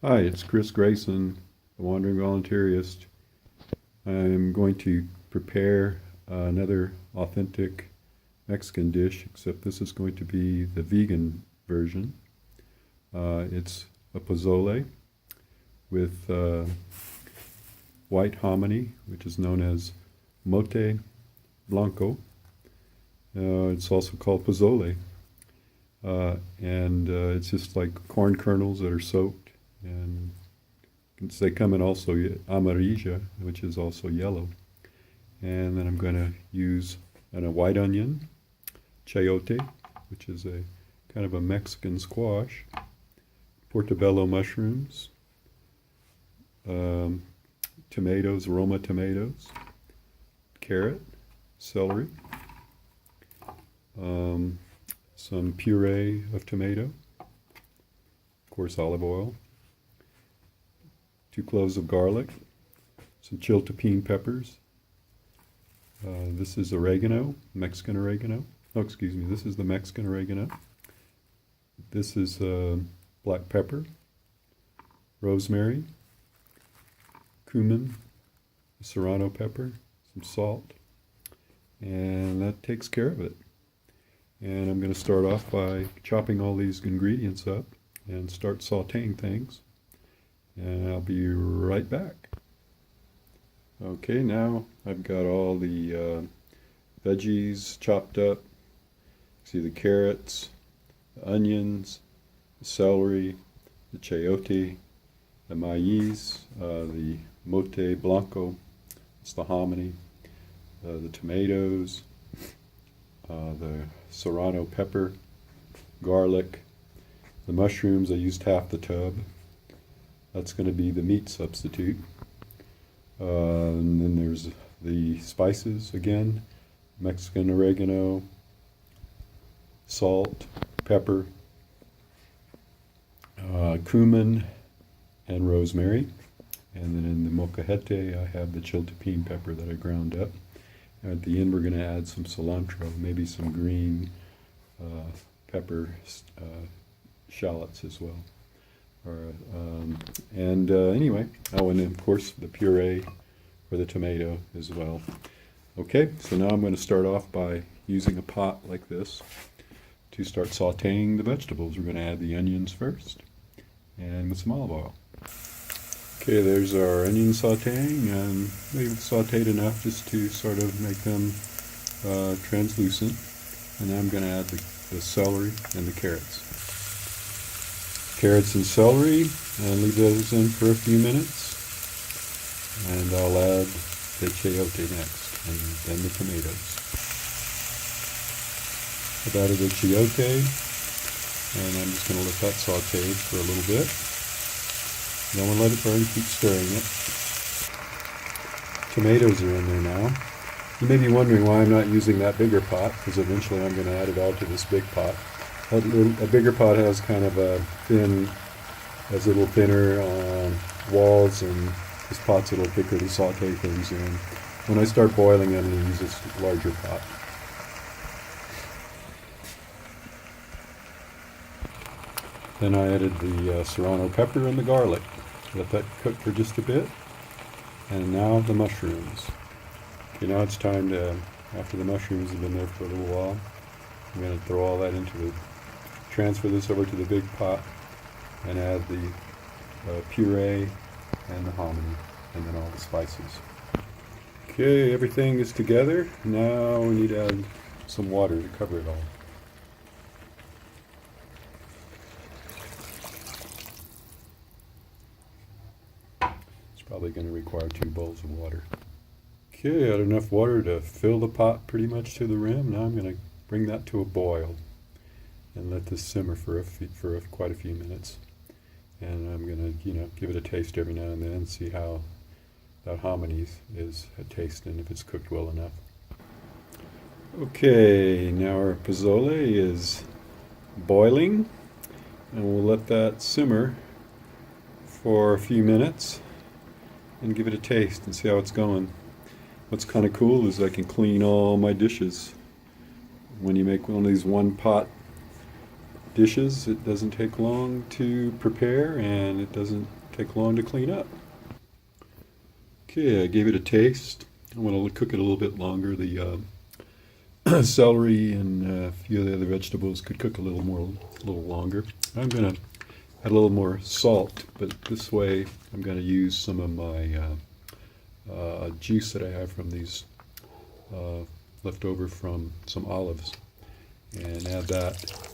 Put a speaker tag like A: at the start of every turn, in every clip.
A: Hi, it's Chris Grayson, the Wandering Volunteerist. I'm going to prepare another authentic Mexican dish, except this is going to be the vegan version. It's a pozole with white hominy, which is known as mote blanco. It's also called pozole. And it's just like corn kernels that are soaked, and they come in also amarilla, which is also yellow. And then I'm going to use a white onion, chayote, which is a kind of a Mexican squash, portabello mushrooms, tomatoes, Roma tomatoes, carrot, celery, some puree of tomato, of course olive oil, 2 cloves of garlic, some chiltepin peppers. This is oregano, Mexican oregano. Oh, excuse me, this is the Mexican oregano. This is black pepper, rosemary, cumin, serrano pepper, some salt, and that takes care of it. And I'm going to start off by chopping all these ingredients up and start sauteing things. And I'll be right back. Okay, now I've got all the veggies chopped up. See the carrots, the onions, the celery, the chayote, the maíz, the mote blanco, it's the hominy, the tomatoes, the serrano pepper, garlic, the mushrooms. I used half the tub. That's going to be the meat substitute. And then there's the spices again, Mexican oregano, salt, pepper, cumin, and rosemary. And then in the molcajete, I have the chiltepin pepper that I ground up. And at the end, we're going to add some cilantro, maybe some green pepper shallots as well. Anyway, oh, and then of course the puree for the tomato as well. Okay, so now I'm going to start off by using a pot like this to start sauteing the vegetables. We're going to add the onions first, and with some olive oil. Okay, there's our onion sauteing, and we've sauteed enough just to sort of make them translucent. And now I'm going to add the celery and the carrots. Carrots and celery, and leave those in for a few minutes. And I'll add the chayote next, and then the tomatoes. I've added the chayote, and I'm just going to let that saute for a little bit. Don't want to let it burn, keep stirring it. Tomatoes are in there now. You may be wondering why I'm not using that bigger pot, because eventually I'm going to add it all to this big pot. A bigger pot has kind of a has a little thinner walls, and this pot's a little thicker to saute things in. When I start boiling, I'm going to use this larger pot. Then I added the serrano pepper and the garlic. Let that cook for just a bit. And now the mushrooms. Okay, now it's time to, after the mushrooms have been there for a little while, I'm going to throw all that transfer this over to the big pot and add the puree and the hominy, and then all the spices. Okay, everything is together. Now we need to add some water to cover it all. It's probably going to require 2 bowls of water. Okay, I had enough water to fill the pot pretty much to the rim. Now I'm going to bring that to a boil and let this simmer for quite a few minutes. And I'm going to, give it a taste every now and then and see how that hominy is tasting, if it's cooked well enough. Okay, now our pozole is boiling, and we'll let that simmer for a few minutes and give it a taste and see how it's going. What's kind of cool is I can clean all my dishes. When you make one of these one pot dishes. It doesn't take long to prepare and it doesn't take long to clean up. Okay, I gave it a taste. I want to cook it a little bit longer. The celery and a few of the other vegetables could cook a little longer. I'm going to add a little more salt, but this way I'm going to use some of my juice that I have from these left over from some olives, and add that.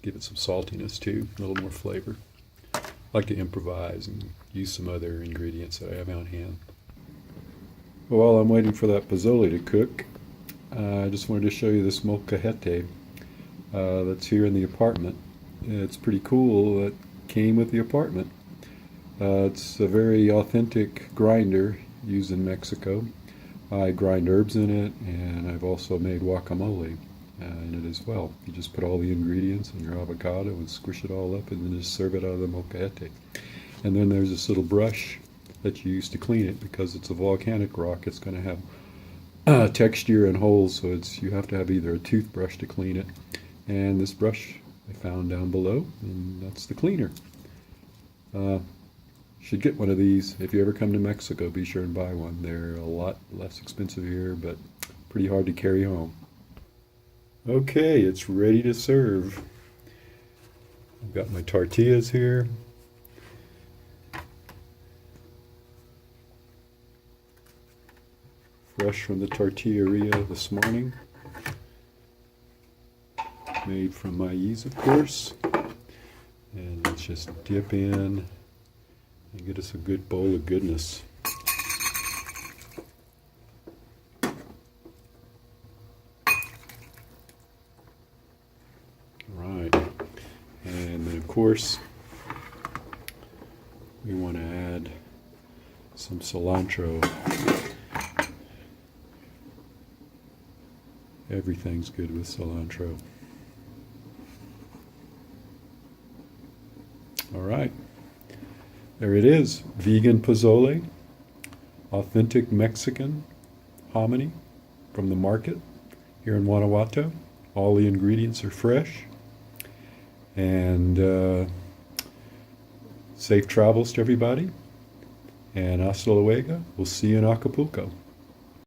A: Give it some saltiness too, a little more flavor. I like to improvise and use some other ingredients that I have on hand. While I'm waiting for that pozole to cook, I just wanted to show you this molcajete that's here in the apartment. It's pretty cool. It came with the apartment. It's a very authentic grinder used in Mexico. I grind herbs in it, and I've also made guacamole in it as well. You just put all the ingredients in your avocado and squish it all up and then just serve it out of the molcajete. And then there's this little brush that you use to clean it, because it's a volcanic rock. It's going to have texture and holes, so you have to have either a toothbrush to clean it, and this brush I found down below, and that's the cleaner. Should get one of these. If you ever come to Mexico, be sure and buy one. They're a lot less expensive here, but pretty hard to carry home. Okay, it's ready to serve. I've got my tortillas here. Fresh from the tortilleria this morning. Made from maíz, of course. And let's just dip in and get us a good bowl of goodness. Right. And then, of course, we want to add some cilantro. Everything's good with cilantro. All right. There it is, vegan pozole, authentic Mexican hominy from the market here in Guanajuato. All the ingredients are fresh. And safe travels to everybody. And hasta luego. We'll see you in Acapulco.